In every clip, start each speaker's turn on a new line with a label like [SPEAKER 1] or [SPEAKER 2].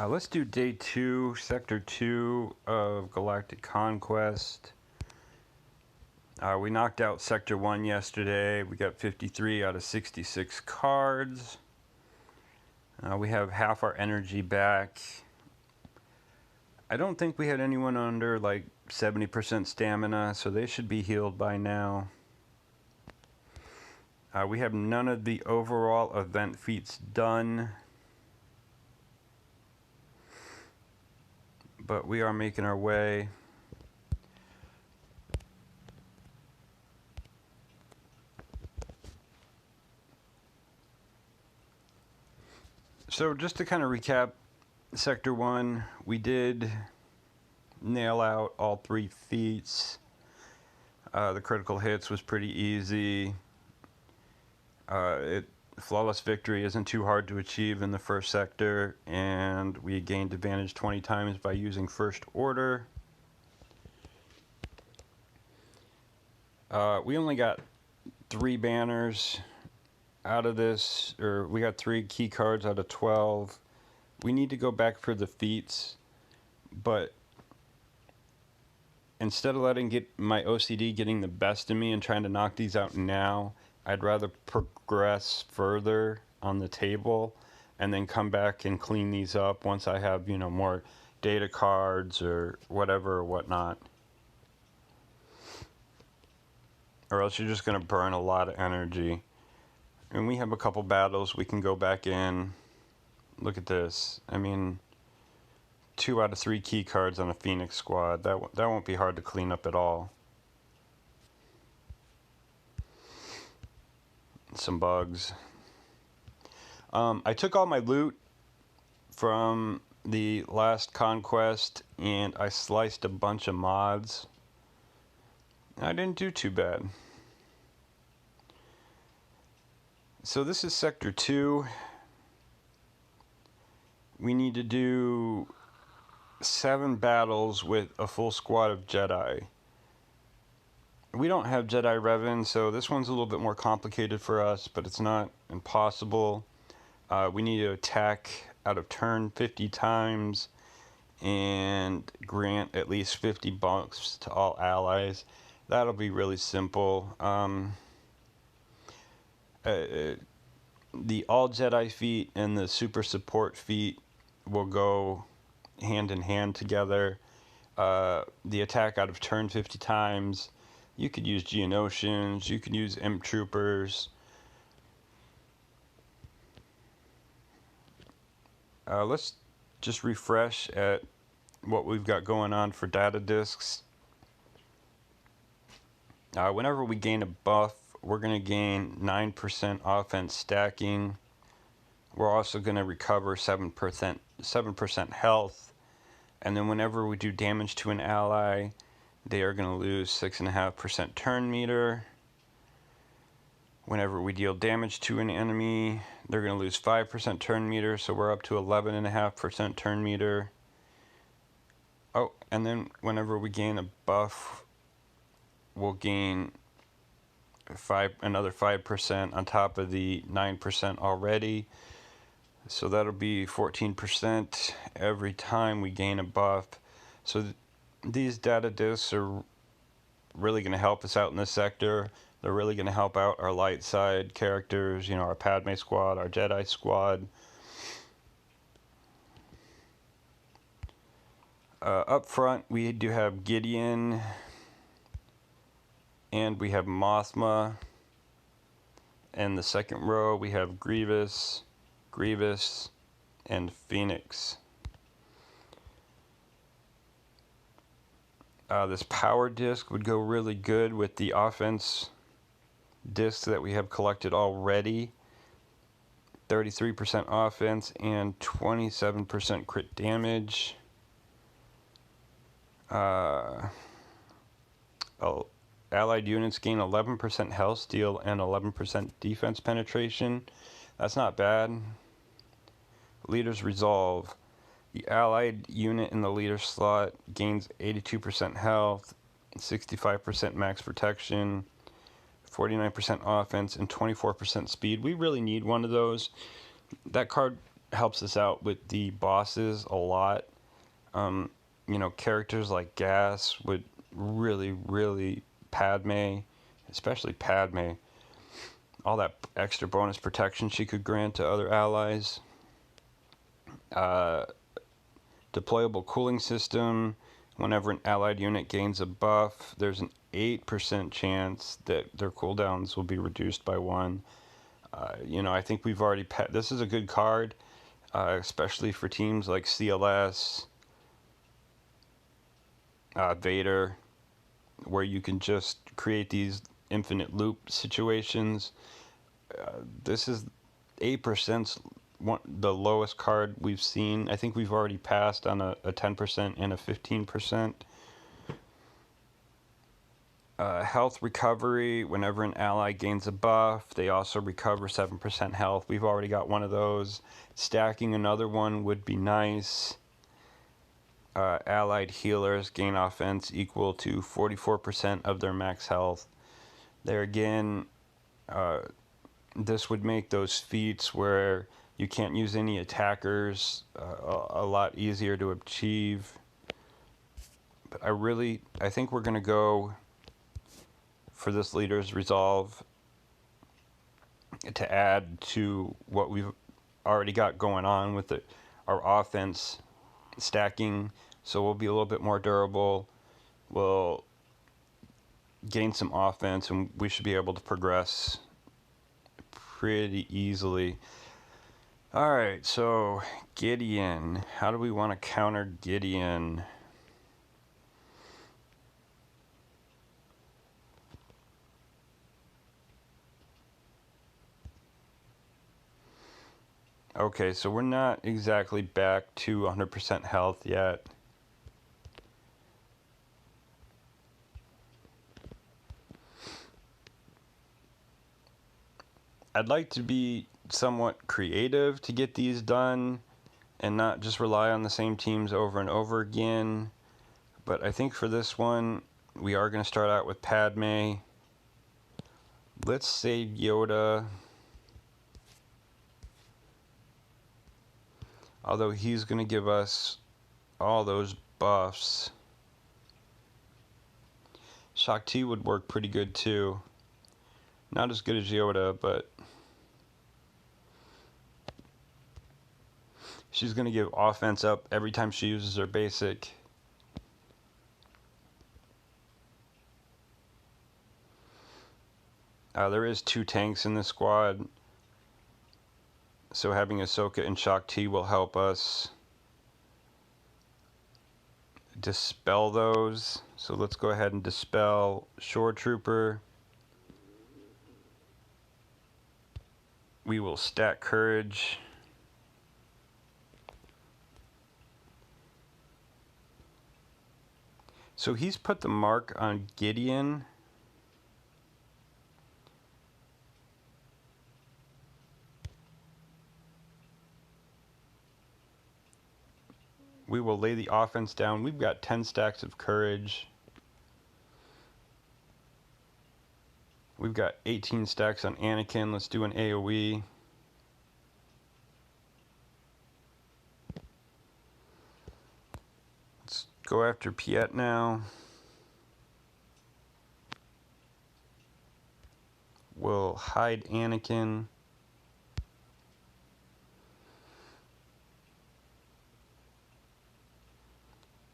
[SPEAKER 1] Let's do day 2, Sector 2 of Galactic Conquest. We knocked out Sector 1 yesterday. We got 53 out of 66 cards. We have half our energy back. I don't think we had anyone under like 70% stamina, so they should be healed by now. We have none of the overall event feats done, but we are making our way. So just to kind of recap, Sector 1, we did nail out all 3 feats. The critical hits was pretty easy. Flawless victory isn't too hard to achieve in the first sector, and we gained advantage 20 times by using first order. We only got 3 banners out of this, or we got 3 key cards out of 12. We need to go back for the feats, but instead of letting my OCD getting the best of me and trying to knock these out now, I'd rather progress further on the table and then come back and clean these up once I have, more data cards or whatever or whatnot. Or else you're just going to burn a lot of energy. And we have a couple battles we can go back in. Look at this. I mean, 2 out of 3 key cards on a Phoenix squad. That won't be hard to clean up at all. Some bugs. I took all my loot from the last conquest and I sliced a bunch of mods. I didn't do too bad. So this is Sector 2. We need to do 7 battles with a full squad of Jedi. We don't have Jedi Revan, so this one's a little bit more complicated for us, but it's not impossible. We need to attack out of turn 50 times and grant at least 50 buffs to all allies. That'll be really simple. The all Jedi feat and the super support feat will go hand in hand together. The attack out of turn 50 times, you could use Geonosians, you could use Imp Troopers. Let's just refresh at what we've got going on for data discs. Whenever we gain a buff, we're going to gain 9% offense stacking. We're also going to recover 7% health. And then whenever we do damage to an ally, they are going to lose 6.5% turn meter. Whenever we deal damage to an enemy, they're going to lose 5% turn meter, so we're up to 11.5% turn meter. Oh, and then whenever we gain a buff, we'll gain another 5% on top of the 9% already. So that'll be 14% every time we gain a buff. So these data discs are really going to help us out in this sector. They're really going to help out our light side characters, our Padme squad, our Jedi squad. Up front, we do have Gideon, and we have Mothma. In the second row, we have Grievous, and Phoenix. This power disc would go really good with the offense discs that we have collected already. 33% offense and 27% crit damage. Allied units gain 11% health steal and 11% defense penetration. That's not bad. Leader's Resolve. The allied unit in the leader slot gains 82% health, 65% max protection, 49% offense, and 24% speed. We really need one of those. That card helps us out with the bosses a lot. You know, characters like Gas would really Padme, especially Padme, all that extra bonus protection she could grant to other allies. Deployable cooling system. Whenever an allied unit gains a buff, there's an 8% chance that their cooldowns will be reduced by 1. You know, I think we've already... This is a good card, especially for teams like CLS, Vader, where you can just create these infinite loop situations. This is 8%, the lowest card we've seen. I think we've already passed on a 10% and a 15%. Health recovery. Whenever an ally gains a buff, they also recover 7% health. We've already got one of those. Stacking another one would be nice. Allied healers gain offense equal to 44% of their max health. There again, this would make those feats where you can't use any attackers a lot easier to achieve. But I think we're going to go for this leader's resolve to add to what we've already got going on with our offense stacking, so we'll be a little bit more durable. We'll gain some offense, and we should be able to progress pretty easily. Alright, so Gideon. How do we want to counter Gideon? Okay, so we're not exactly back to 100% health yet. I'd like to be somewhat creative to get these done and not just rely on the same teams over and over again. But I think for this one, we are going to start out with Padme. Let's save Yoda. Although he's going to give us all those buffs. Shakti would work pretty good too. Not as good as Yoda, but she's going to give offense up every time she uses her basic. There is 2 tanks in this squad, so having Ahsoka and Shakti will help us dispel those. So let's go ahead and dispel Shore Trooper. We will stack Courage. So he's put the mark on Gideon. We will lay the offense down. We've got 10 stacks of Courage. We've got 18 stacks on Anakin. Let's do an AoE. Let's go after Piet now. We'll hide Anakin.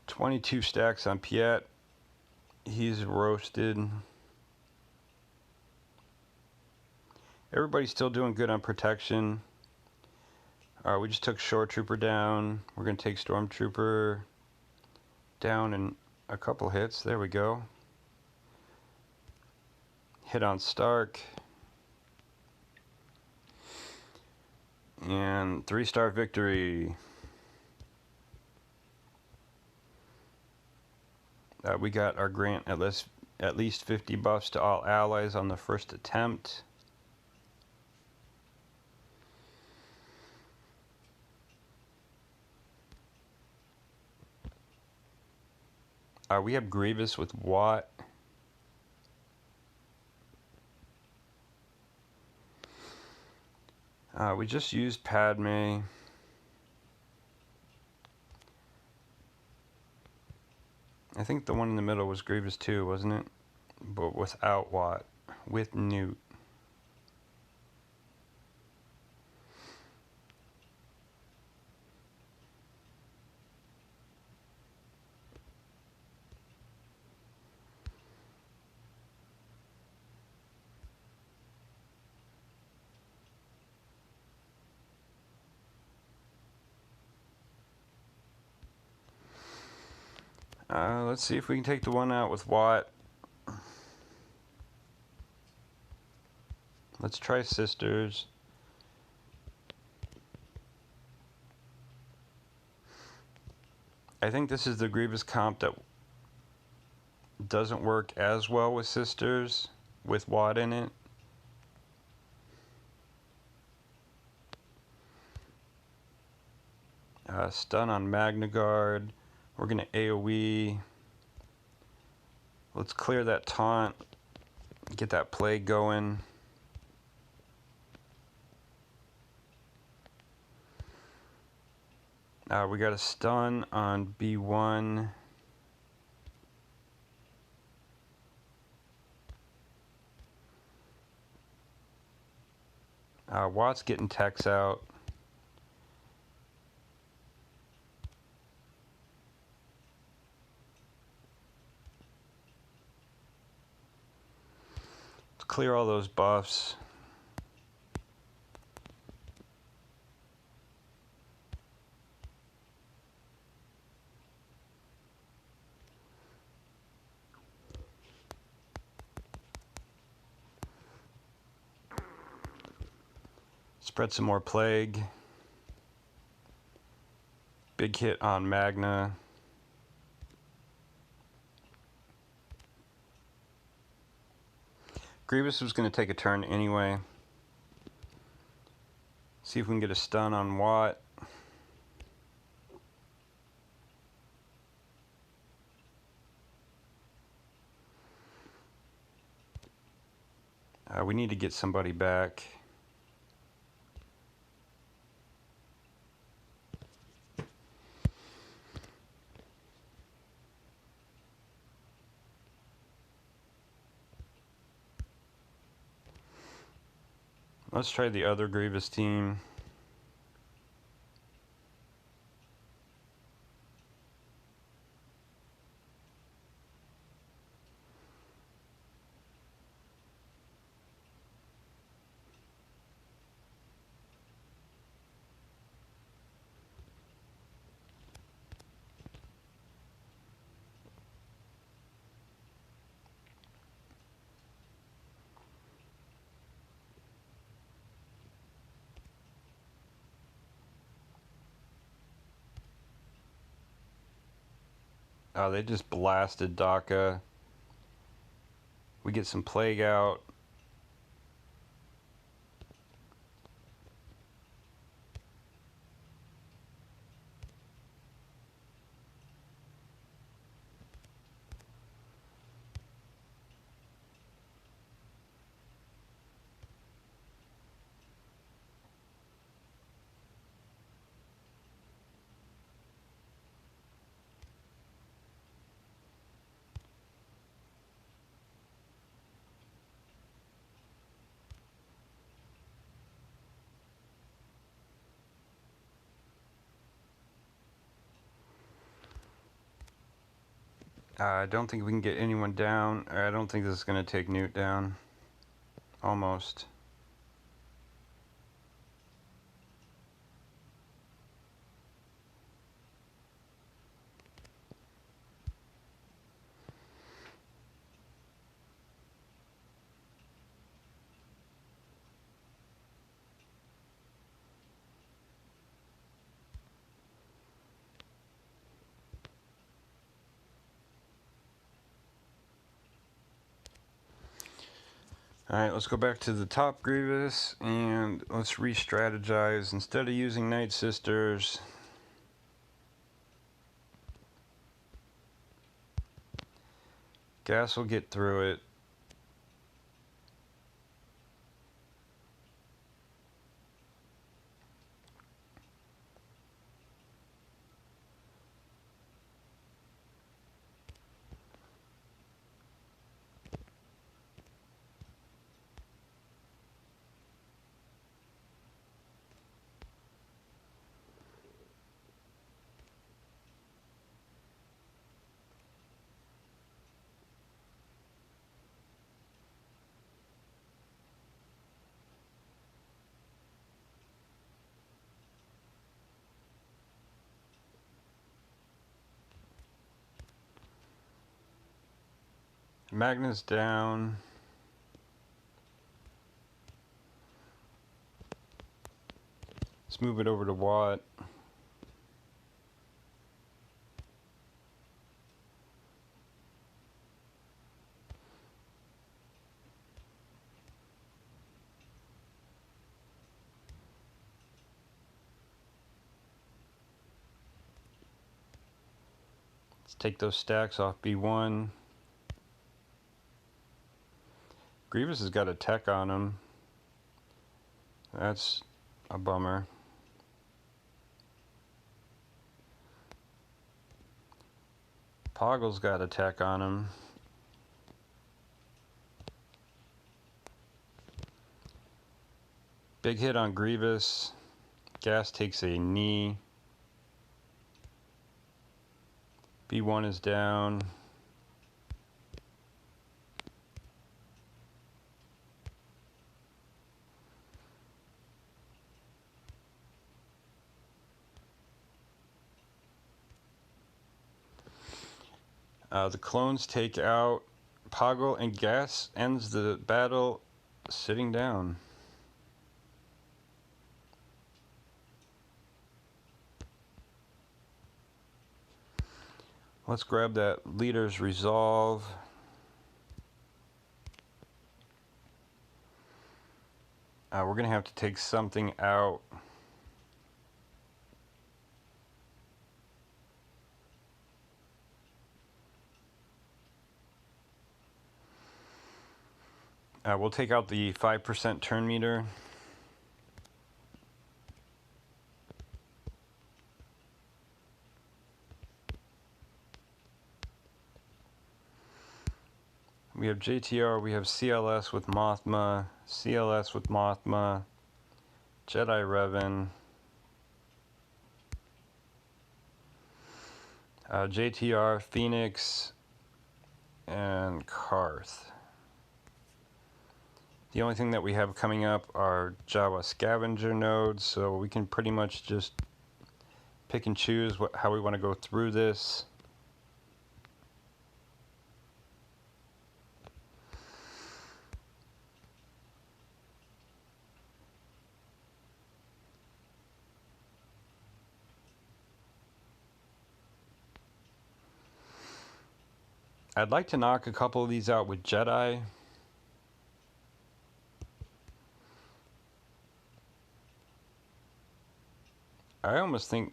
[SPEAKER 1] $22 stacks on Piet. He's roasted. Everybody's still doing good on protection. We just took Shore Trooper down. We're going to take Stormtrooper down in a couple hits. There we go. Hit on Stark. And 3-star victory. We got our grant at least 50 buffs to all allies on the first attempt. We have Grievous with Watt. We just used Padme. I think the one in the middle was Grievous too, wasn't it? But without Watt, with Newt. Let's see if we can take the one out with Watt. Let's try Sisters. I think this is the Grievous comp that doesn't work as well with Sisters with Watt in it. Stun on Magna Guard. We're going to AoE. Let's clear that taunt. Get that plague going. We got a stun on B1. Watt's getting techs out. Let's clear all those buffs. Spread some more plague. Big hit on Magna. Grievous was going to take a turn anyway. See if we can get a stun on Watt. We need to get somebody back. Let's try the other Grievous team. They just blasted Daka. We get some plague out. I don't think we can get anyone down. I don't think this is going to take Newt down. Almost. Alright, let's go back to the top Grievous and let's re-strategize. Instead of using Night Sisters, Gas will get through it. Magnus down. Let's move it over to Watt. Let's take those stacks off B1. Grievous has got a tech on him. That's a bummer. Poggle's got a tech on him. Big hit on Grievous. Gas takes a knee. B1 is down. The clones take out Poggle, and Gas ends the battle sitting down. Let's grab that leader's resolve. We're going to have to take something out. We'll take out the 5% turn meter. We have JTR, we have CLS with Mothma, CLS with Mothma, Jedi Revan, JTR, Phoenix, and Karth. The only thing that we have coming up are Jawa scavenger nodes, so we can pretty much just pick and choose how we want to go through this. I'd like to knock a couple of these out with Jedi. I almost think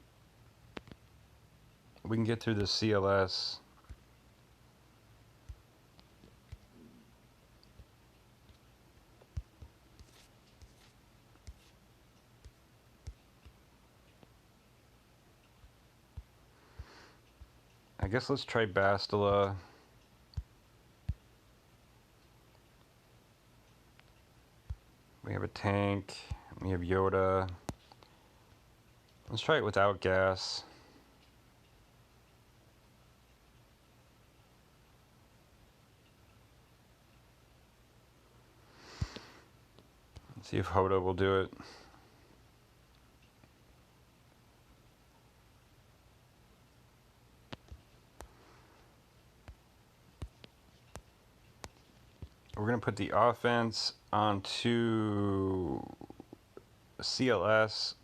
[SPEAKER 1] we can get through the CLS. I guess let's try Bastila. We have a tank. We have Yoda. Let's try it without gas. Let's see if Hoda will do it. We're going to put the offense onto CLS.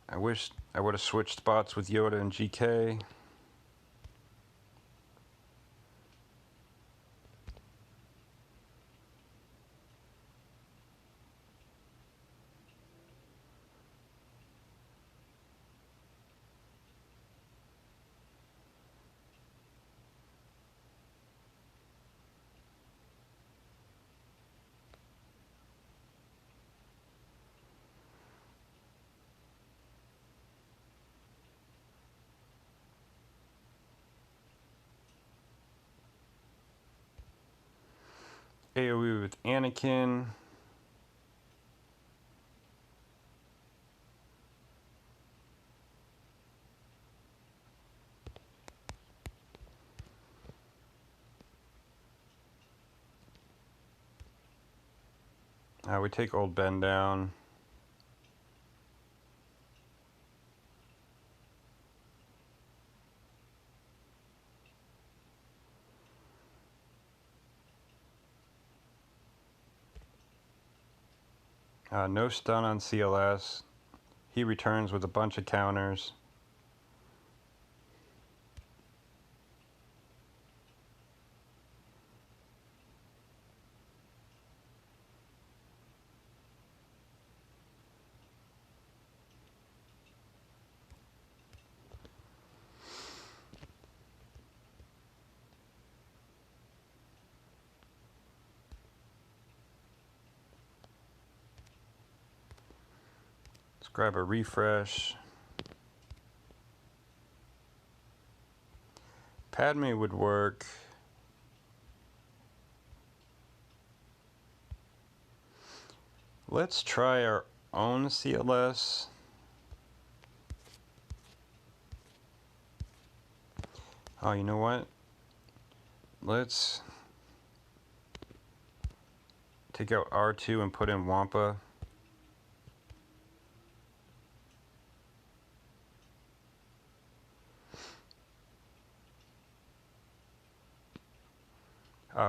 [SPEAKER 1] I wish I would have switched spots with Yoda and GK. AoE with Anakin. We take Old Ben down. No stun on CLS. He returns with a bunch of counters. Let's grab a refresh. Padme would work. Let's try our own CLS. Oh, you know what? Let's take out R2 and put in Wampa.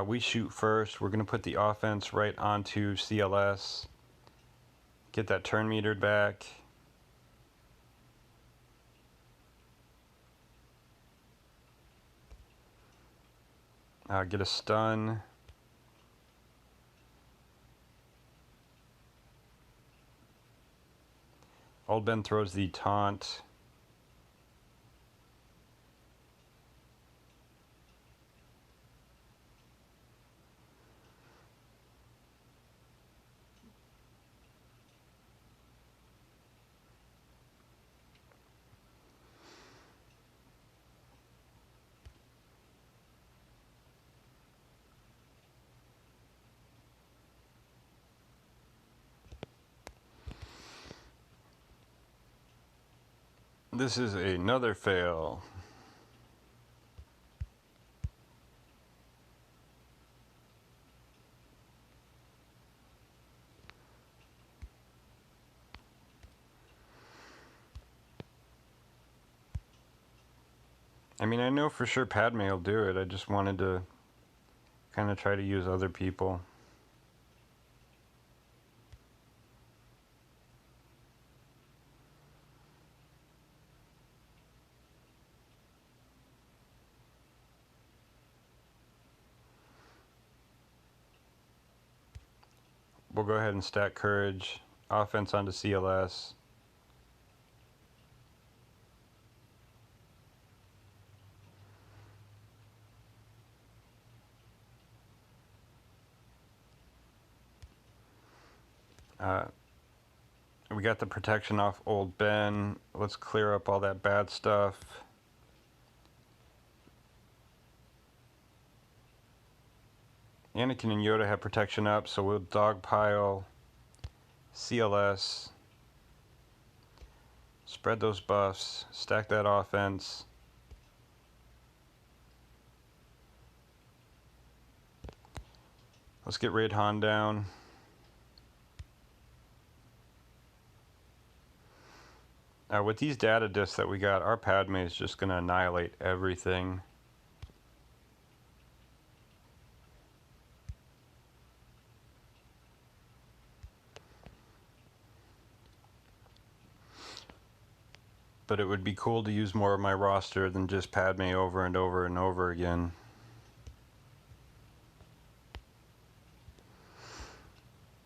[SPEAKER 1] We shoot first. We're going to put the offense right onto CLS. Get that turn metered back. Get a stun. Old Ben throws the taunt. This is another fail. I mean, I know for sure Padme will do it. I just wanted to kind of try to use other people. We'll go ahead and stack courage. Offense onto CLS. We got the protection off Old Ben. Let's clear up all that bad stuff. Anakin and Yoda have protection up, so we'll dogpile CLS. Spread those buffs. Stack that offense. Let's get Raid Han down. With these data discs that we got, our Padme is just going to annihilate everything. But it would be cool to use more of my roster than just Padme over and over and over again.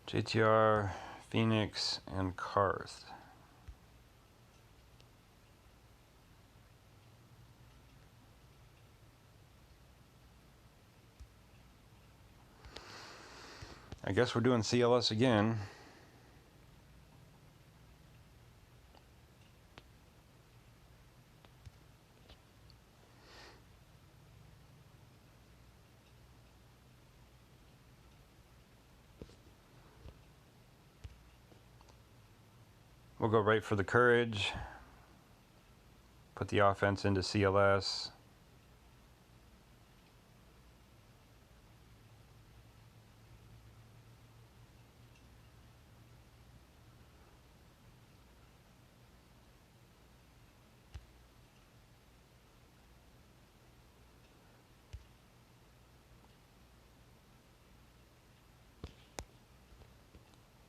[SPEAKER 1] JTR, Phoenix, and Karth. I guess we're doing CLS again. We'll go right for the courage. Put the offense into CLS.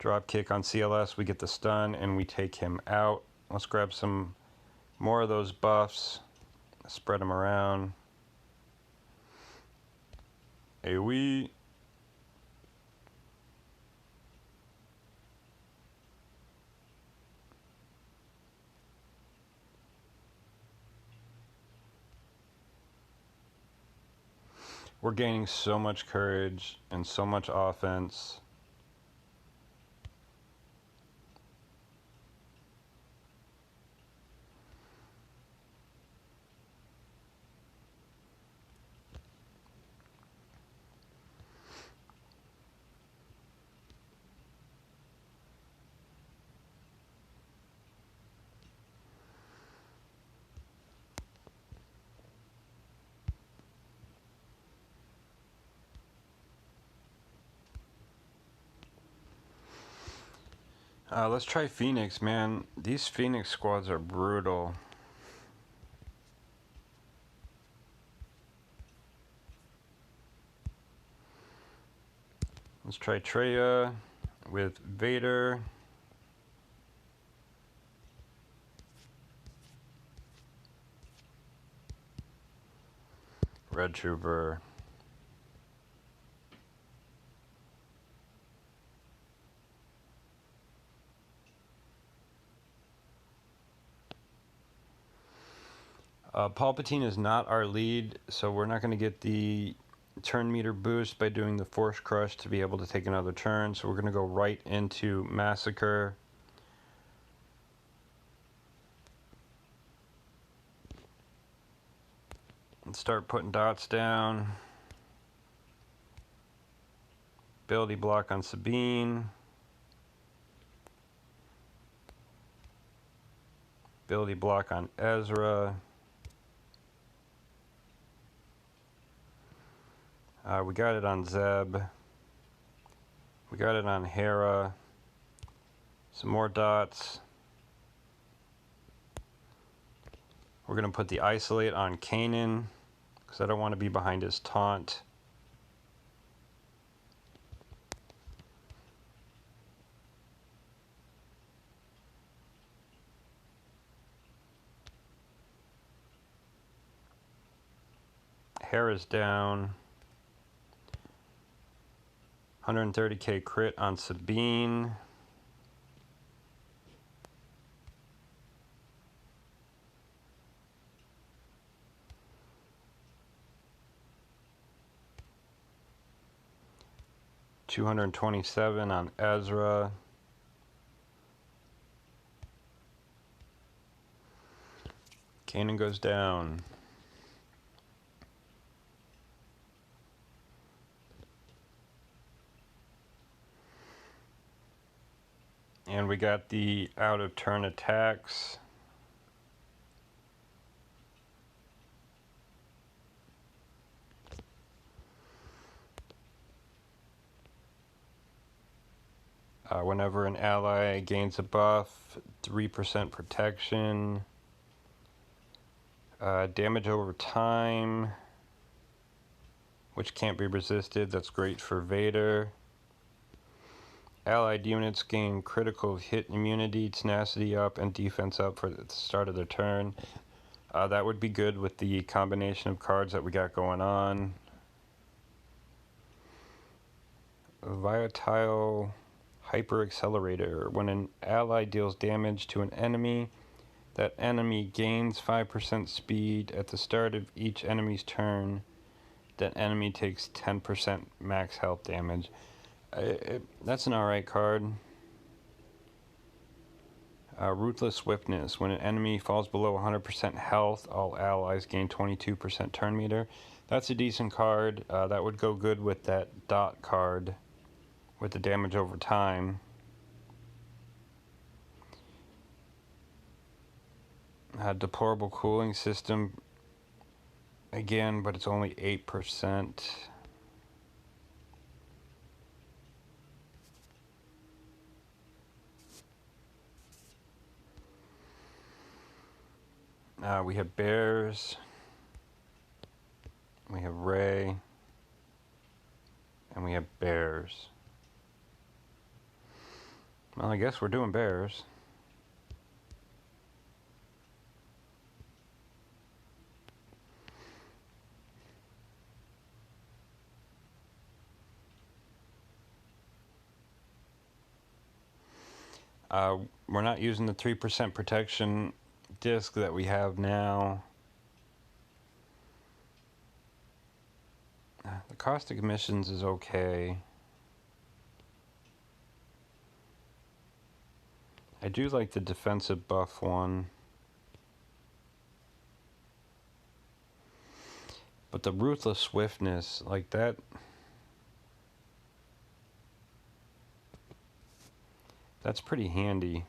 [SPEAKER 1] Drop kick on CLS, we get the stun and we take him out. Let's grab some more of those buffs, spread them around. AoE. We're gaining so much courage and so much offense. Let's try Phoenix, man. These Phoenix squads are brutal. Let's try Treya with Vader. Red Trooper. Palpatine is not our lead, so we're not going to get the turn meter boost by doing the Force Crush to be able to take another turn. So we're going to go right into Massacre. And start putting dots down. Ability block on Sabine. Ability block on Ezra. We got it on Zeb. We got it on Hera. Some more dots. We're going to put the Isolate on Kanan, because I don't want to be behind his taunt. Hera's down. 130k crit on Sabine. $227 on Ezra. Kanan goes down. And we got the out of turn attacks. Whenever an ally gains a buff, 3% protection. Damage over time, which can't be resisted. That's great for Vader. Allied units gain critical hit immunity, tenacity up, and defense up for the start of their turn. That would be good with the combination of cards that we got going on. Volatile Hyper Accelerator. When an ally deals damage to an enemy, that enemy gains 5% speed at the start of each enemy's turn. That enemy takes 10% max health damage. That's an alright card. Ruthless Swiftness. When an enemy falls below 100% health, all allies gain 22% turn meter. That's a decent card. That would go good with that dot card with the damage over time. Deplorable Cooling System. Again, but it's only 8%. We have Bears. We have Rey. And we have Bears. Well, I guess we're doing bears. We're not using the 3% protection disc that we have now. The caustic emissions is okay. I do like the defensive buff one. But the ruthless swiftness, like that, that's pretty handy.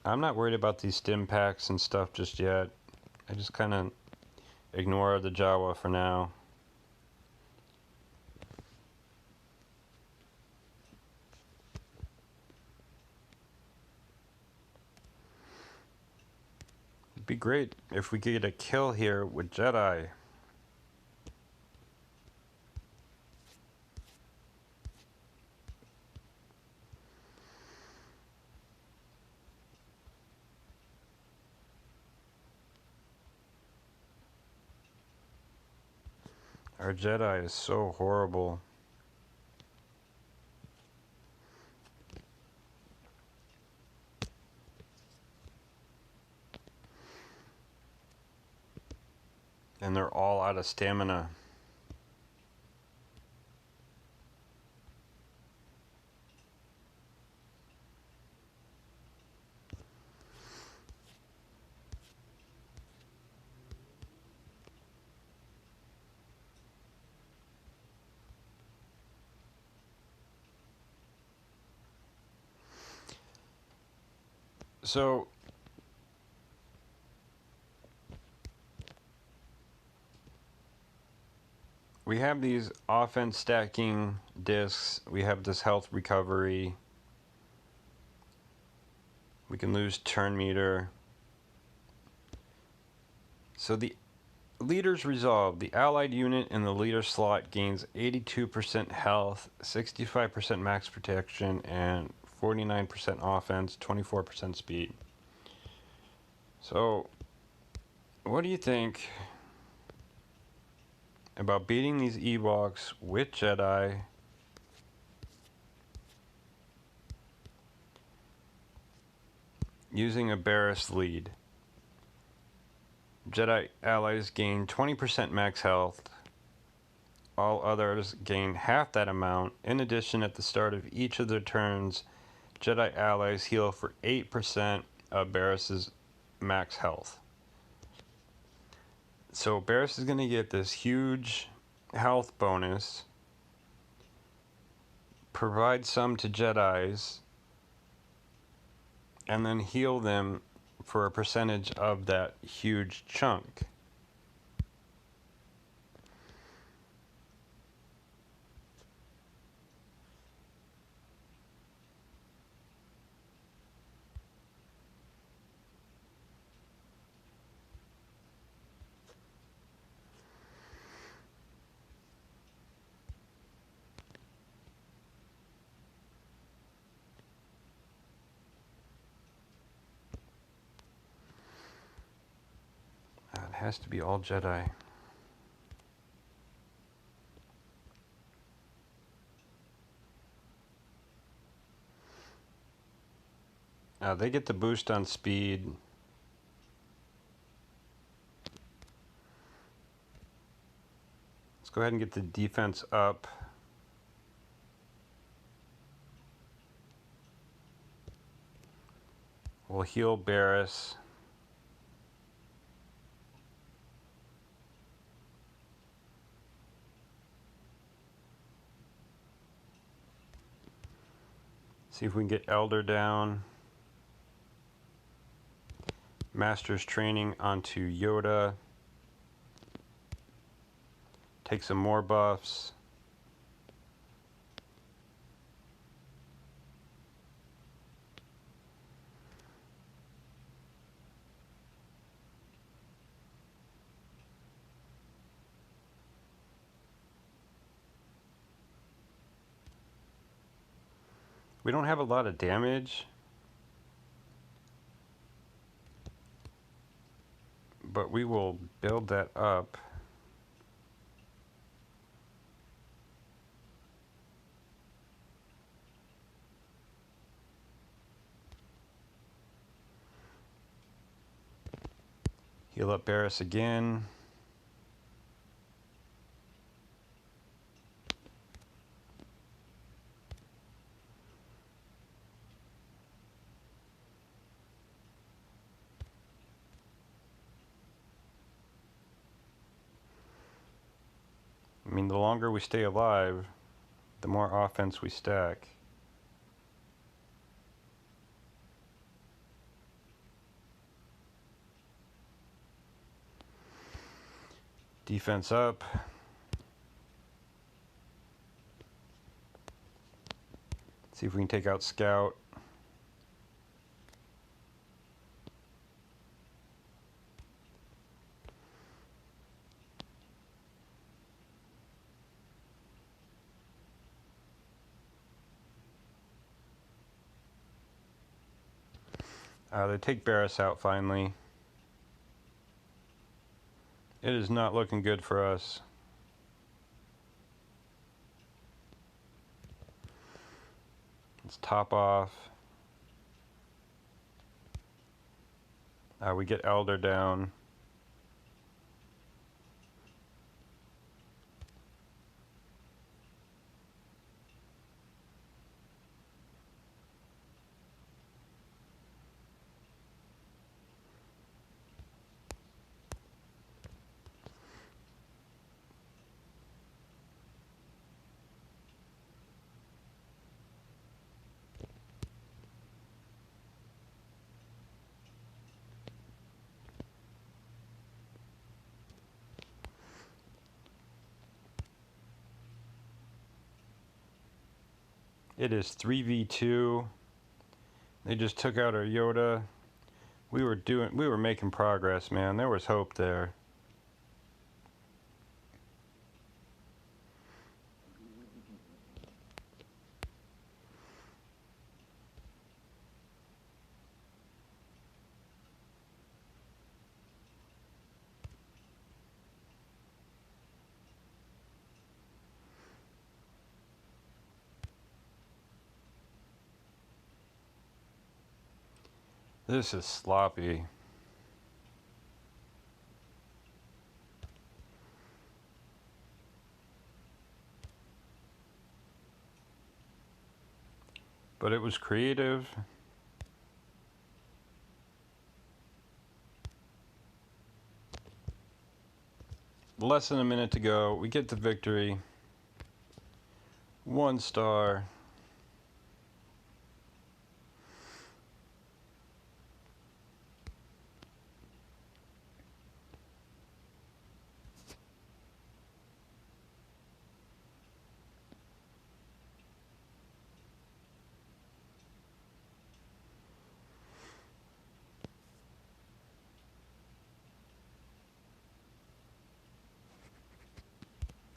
[SPEAKER 1] I'm not worried about these stim packs and stuff just yet. I just kind of ignore the Jawa for now. It'd be great if we could get a kill here with Jedi. Our Jedi is so horrible. And they're all out of stamina. So we have these offense stacking discs. We have this health recovery. We can lose turn meter. So the leader's resolve. The allied unit in the leader slot gains 82% health, 65% max protection, and 49% offense, 24% speed. So, what do you think about beating these Ewoks with Jedi using a Barriss lead? Jedi allies gain 20% max health. All others gain half that amount. In addition, at the start of each of their turns, Jedi allies heal for 8% of Barriss's max health. So Barriss is going to get this huge health bonus, provide some to Jedis, and then heal them for a percentage of that huge chunk. It has to be all Jedi. They get the boost on speed. Let's go ahead and get the defense up. We'll heal Barriss. See if we can get Elder down. Master's training onto Yoda. Take some more buffs. We don't have a lot of damage, but we will build that up. Heal up Barris again. I mean, the longer we stay alive, the more offense we stack. Defense up. See if we can take out Scout. They take Barris out finally. It is not looking good for us. Let's top off. We get Elder down. It is 3v2. They just took out our Yoda. We were making progress, man. There was hope there. This is sloppy. But it was creative. Less than a minute to go. We get the victory. 1 star.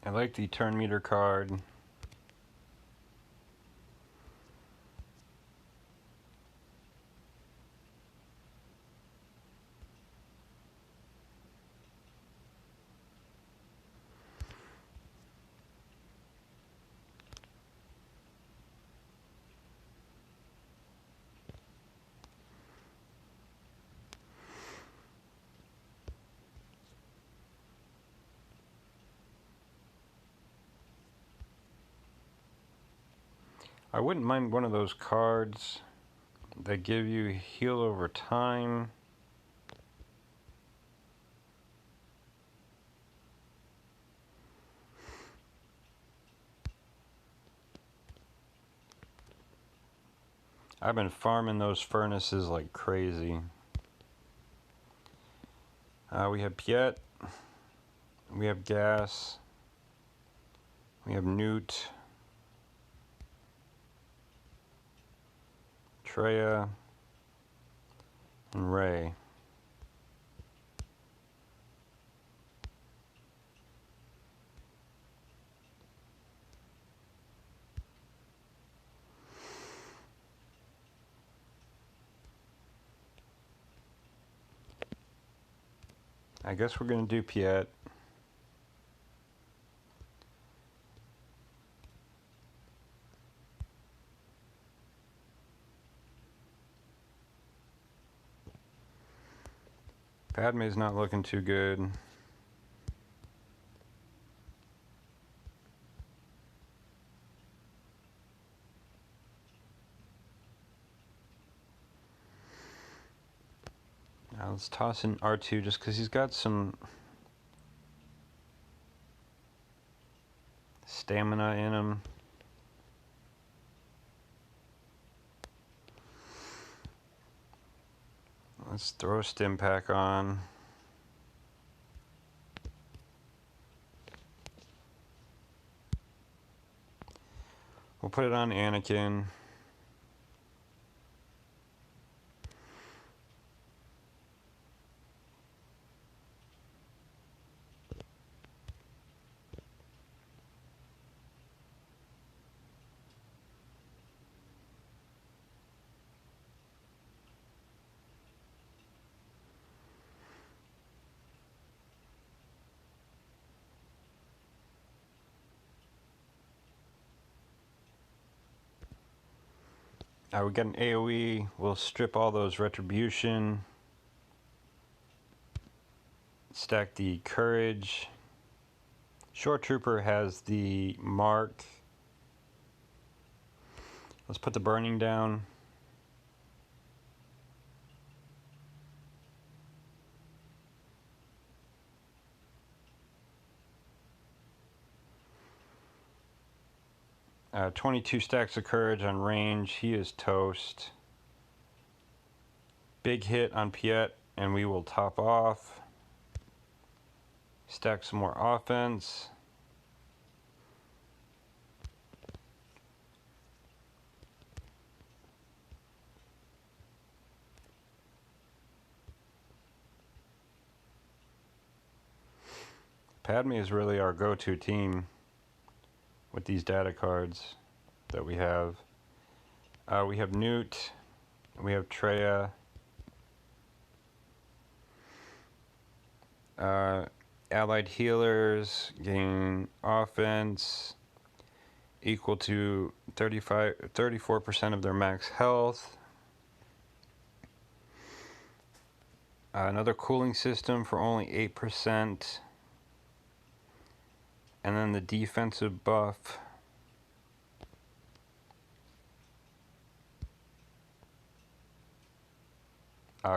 [SPEAKER 1] I like the turn meter card. I wouldn't mind one of those cards that give you heal over time. I've been farming those furnaces like crazy. We have Piet. We have Gas. We have Newt. Treya. And Ray. I guess we're going to do Piet. Padme's not looking too good. Now let's toss in R2 just because he's got some stamina in him. Let's throw a stim pack on. We'll put it on Anakin. We got an AoE. We'll strip all those retribution. Stack the courage. Shore Trooper has the mark. Let's put the burning down. Uh, 22 stacks of courage on range. He is toast. Big hit on Piet, and we will top off. Stack some more offense. Padme is really our go-to team with these data cards that we have. We have Newt, we have Treya, allied healers gain offense equal to 34% of their max health. Another cooling system for only 8%. And then the defensive buff.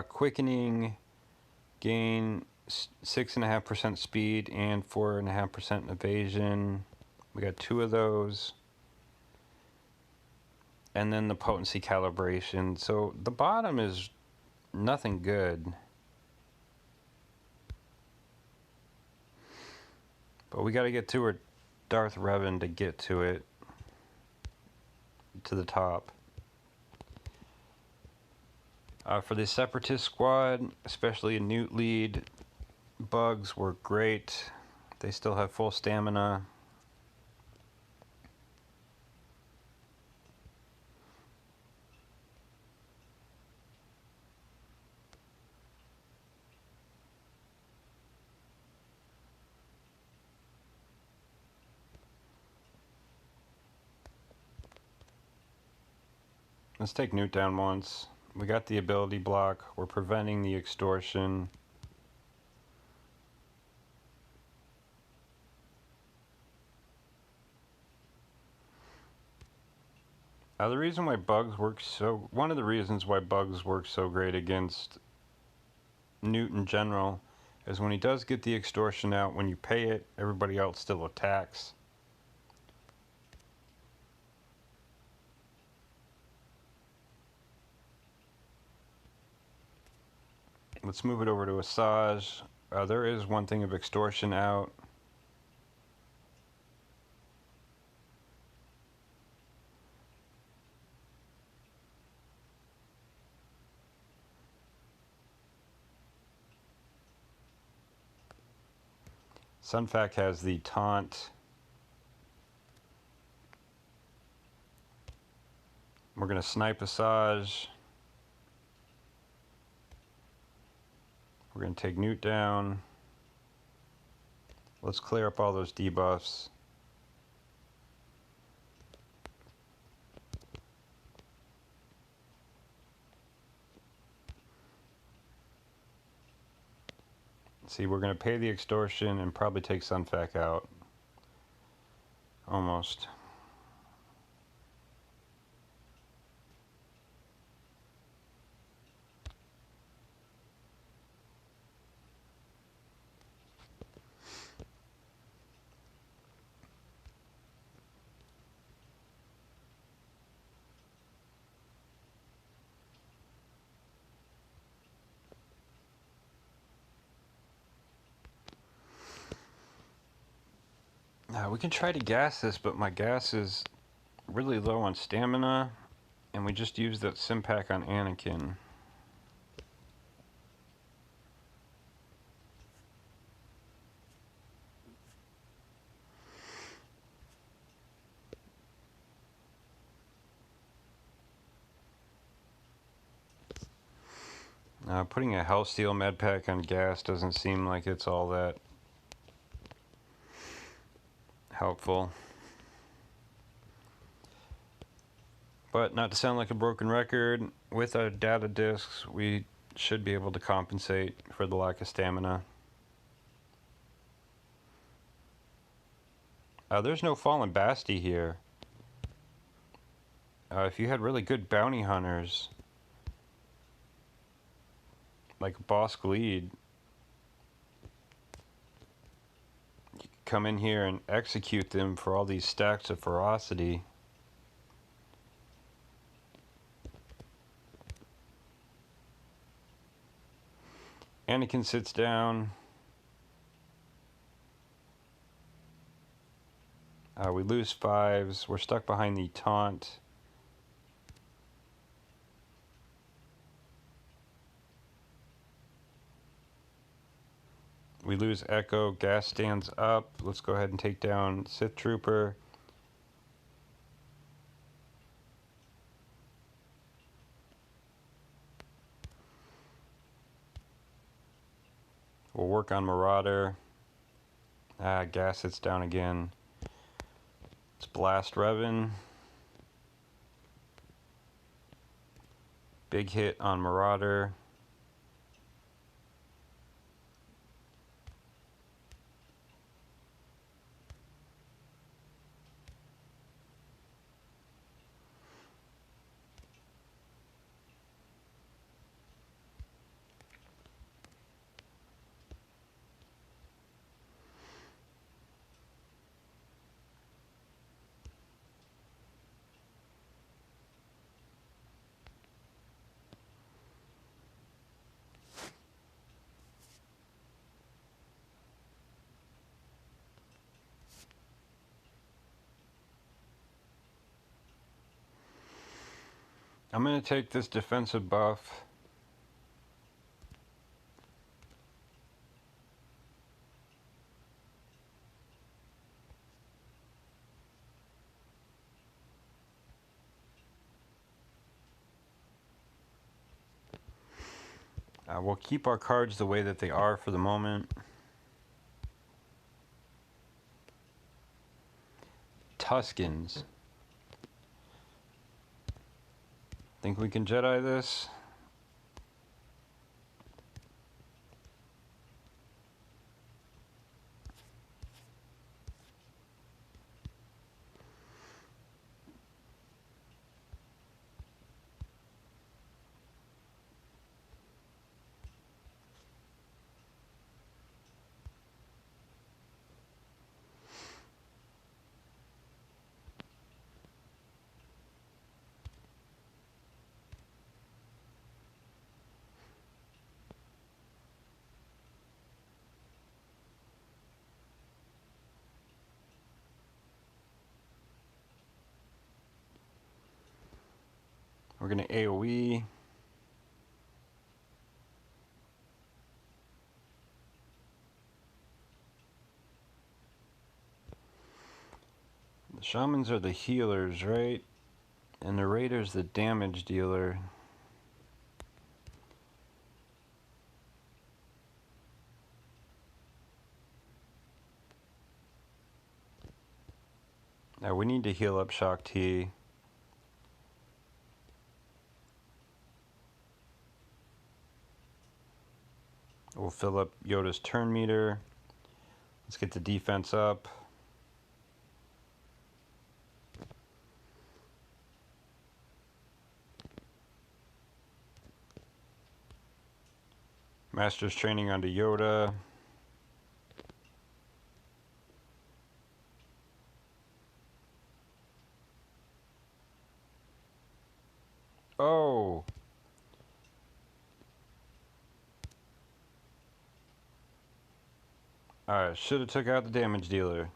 [SPEAKER 1] Quickening, gain 6.5% speed and 4.5% evasion. We got 2 of those. And then the potency calibration. So the bottom is nothing good. But we got to get to her Darth Revan to get to it. To the top. For the Separatist squad, especially a Newt lead, bugs were great. They still have full stamina. Let's take Newt down once. We got the ability block. We're preventing the extortion. The reason why bugs work so... One of the reasons why bugs work so great against Newt in general is when he does get the extortion out, when you pay it, everybody else still attacks. Let's move it over to Asajj. There is one thing of extortion out. Sunfac has the taunt. We're going to snipe Asajj. We're going to take Newt down. Let's clear up all those debuffs. See, we're going to pay the extortion and probably take Sunfac out. Almost. We can try to gas this, but my gas is really low on stamina, and we just used that Simpack on Anakin. Putting a Hellsteel Medpack on gas doesn't seem like it's all that helpful. But not to sound like a broken record, with our data discs, we should be able to compensate for the lack of stamina. There's no Fallen Basti here. If you had really good bounty hunters, like Boss Gleed, you could come in here and execute them for all these stacks of ferocity. Anakin sits down. We lose 5s. We're stuck behind the taunt. We lose Echo. Gas stands up. Let's go ahead and take down Sith Trooper. We'll work on Marauder. Gas sits down again. Let's blast Revan. Big hit on Marauder. I'm going to take this defensive buff. We'll keep our cards the way that they are for the moment. Tuskens. Think we can Jedi this? We're going to AoE. The Shamans are the healers, right? And the Raider's the damage dealer. Now we need to heal up Shock T. We'll fill up Yoda's turn meter. Let's get the defense up. Master's training onto Yoda. Oh! Alright, should have took out the damage dealer.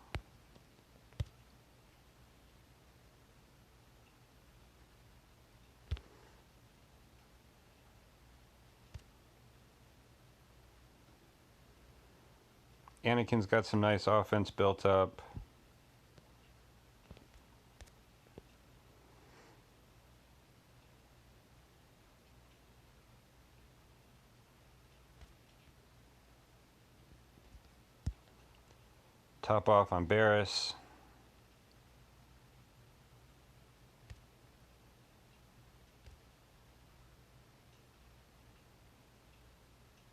[SPEAKER 1] Anakin's got some nice offense built up. Top off on Barris.